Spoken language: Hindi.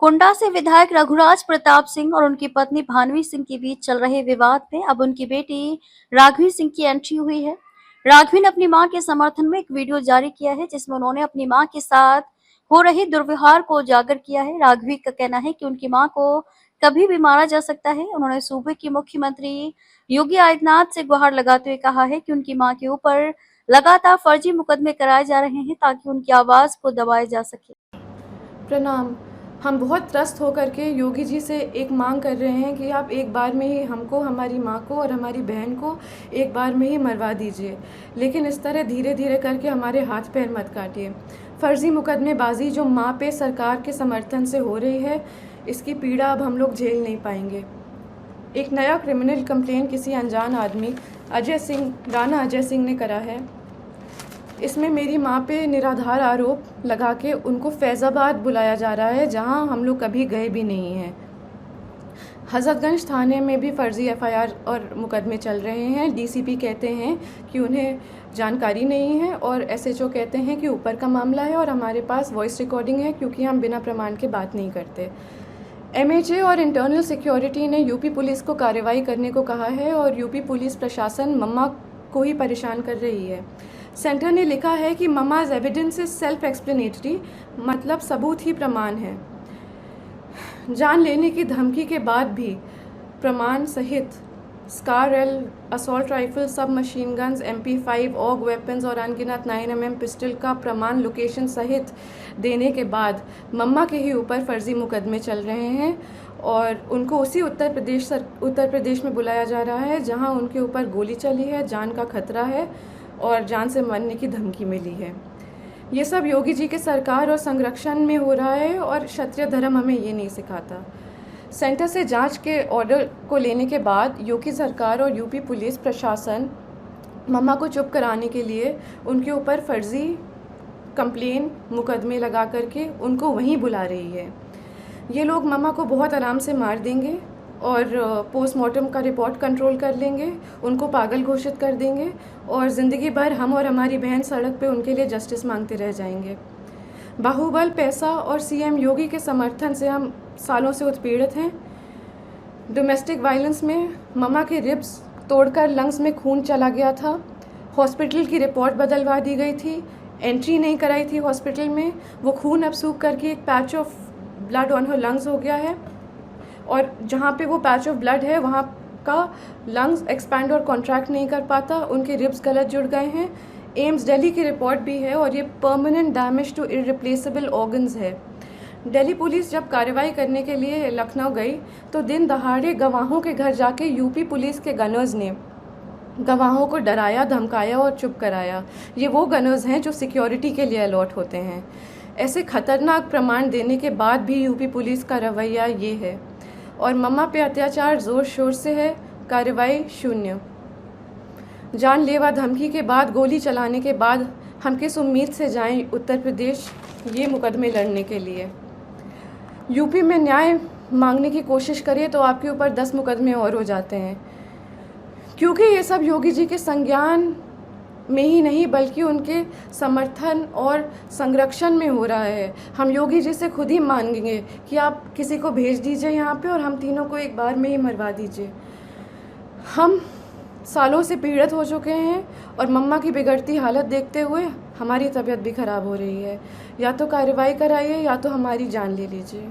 कुंडा से विधायक रघुराज प्रताप सिंह और उनकी पत्नी भानवी सिंह के बीच चल रहे विवाद में अब उनकी बेटी राघवी सिंह की एंट्री हुई है। राघवी ने अपनी मां के समर्थन में एक वीडियो जारी किया है, जिसमें उन्होंने अपनी मां के साथ हो रहे दुर्व्यवहार को उजागर किया है। राघवी का कहना है कि उनकी मां को कभी भी मारा जा सकता है। उन्होंने सूबे के मुख्यमंत्री योगी आदित्यनाथ से गुहार लगाते हुए कहा है कि उनकी मां के ऊपर लगातार फर्जी मुकदमे कराए जा रहे हैं ताकि उनकी आवाज को दबाया जा सके। प्रणाम। हम बहुत त्रस्त होकर के योगी जी से एक मांग कर रहे हैं कि आप एक बार में ही हमको, हमारी माँ को और हमारी बहन को एक बार में ही मरवा दीजिए, लेकिन इस तरह धीरे धीरे करके हमारे हाथ पैर मत काटिए। फर्जी मुकदमेबाजी जो माँ पे सरकार के समर्थन से हो रही है, इसकी पीड़ा अब हम लोग झेल नहीं पाएंगे। एक नया क्रिमिनल कंप्लेंट किसी अनजान आदमी राणा अजय सिंह ने करा है। इसमें मेरी माँ पे निराधार आरोप लगा के उनको फैज़ाबाद बुलाया जा रहा है, जहाँ हम लोग कभी गए भी नहीं हैं। हज़रतगंज थाने में भी फर्जी एफआईआर और मुकदमे चल रहे हैं। डीसीपी कहते हैं कि उन्हें जानकारी नहीं है और एसएचओ कहते हैं कि ऊपर का मामला है और हमारे पास वॉइस रिकॉर्डिंग है, क्योंकि हम बिना प्रमाण के बात नहीं करते। एमएचए और इंटरनल सिक्योरिटी ने यूपी पुलिस को कार्रवाई करने को कहा है और यूपी पुलिस प्रशासन मम्मा को ही परेशान कर रही है। सेंटर ने लिखा है कि mamma's evidence is self explanatory, मतलब सबूत ही प्रमाण है। जान लेने की धमकी के बाद भी प्रमाण सहित SCAR L, assault rifle, sub machine guns, MP5, AUG weapons और अनगिनत 9mm पिस्टल का प्रमाण लोकेशन सहित देने के बाद मम्मा के ही ऊपर फर्जी मुकदमे चल रहे हैं और उनको उसी उत्तर प्रदेश में बुलाया जा रहा है, जहां उनके ऊपर गोली चली है, जान का खतरा है और जान से मरने की धमकी मिली है। ये सब योगी जी के सरकार और संरक्षण में हो रहा है और क्षत्रिय धर्म हमें ये नहीं सिखाता। सेंटर से जांच के ऑर्डर को लेने के बाद योगी सरकार और यूपी पुलिस प्रशासन मम्मा को चुप कराने के लिए उनके ऊपर फर्जी कंप्लेन मुकदमे लगा करके उनको वहीं बुला रही है। ये लोग मम्मा को बहुत आराम से मार देंगे और पोस्टमार्टम का रिपोर्ट कंट्रोल कर लेंगे, उनको पागल घोषित कर देंगे और ज़िंदगी भर हम और हमारी बहन सड़क पे उनके लिए जस्टिस मांगते रह जाएंगे। बाहुबल, पैसा और सीएम योगी के समर्थन से हम सालों से उत्पीड़ित हैं। डोमेस्टिक वायलेंस में मम्मा के रिब्स तोड़कर लंग्स में खून चला गया था। हॉस्पिटल की रिपोर्ट बदलवा दी गई थी, एंट्री नहीं कराई थी हॉस्पिटल में। वो खून अब सूख करके एक patch of blood on her lungs हो गया है और जहाँ पे वो पैच ऑफ ब्लड है वहाँ का लंग्स एक्सपैंड और कॉन्ट्रैक्ट नहीं कर पाता, उनके रिब्स गलत जुड़ गए हैं। एम्स दिल्ली की रिपोर्ट भी है और ये permanent damage to irreplaceable organs है। दिल्ली पुलिस जब कार्रवाई करने के लिए लखनऊ गई तो दिन दहाड़े गवाहों के घर जाके यूपी पुलिस के गनर्स ने गवाहों को डराया, धमकाया और चुप कराया। ये वो गनर्स हैं जो सिक्योरिटी के लिए अलॉट होते हैं। ऐसे खतरनाक प्रमाण देने के बाद भी यूपी पुलिस का रवैया ये है और मम्मा पे अत्याचार जोर शोर से है, कार्रवाई शून्य। जानलेवा धमकी के बाद, गोली चलाने के बाद हम किस उम्मीद से जाएं उत्तर प्रदेश ये मुकदमे लड़ने के लिए। यूपी में न्याय मांगने की कोशिश करिए तो आपके ऊपर 10 मुकदमे और हो जाते हैं, क्योंकि ये सब योगी जी के संज्ञान में ही नहीं बल्कि उनके समर्थन और संरक्षण में हो रहा है। हम योगी जी से खुद ही मांगेंगे कि आप किसी को भेज दीजिए यहाँ पे और हम तीनों को एक बार में ही मरवा दीजिए। हम सालों से पीड़ित हो चुके हैं और मम्मा की बिगड़ती हालत देखते हुए हमारी तबीयत भी खराब हो रही है। या तो कार्रवाई कराइए या तो हमारी जान ले लीजिए।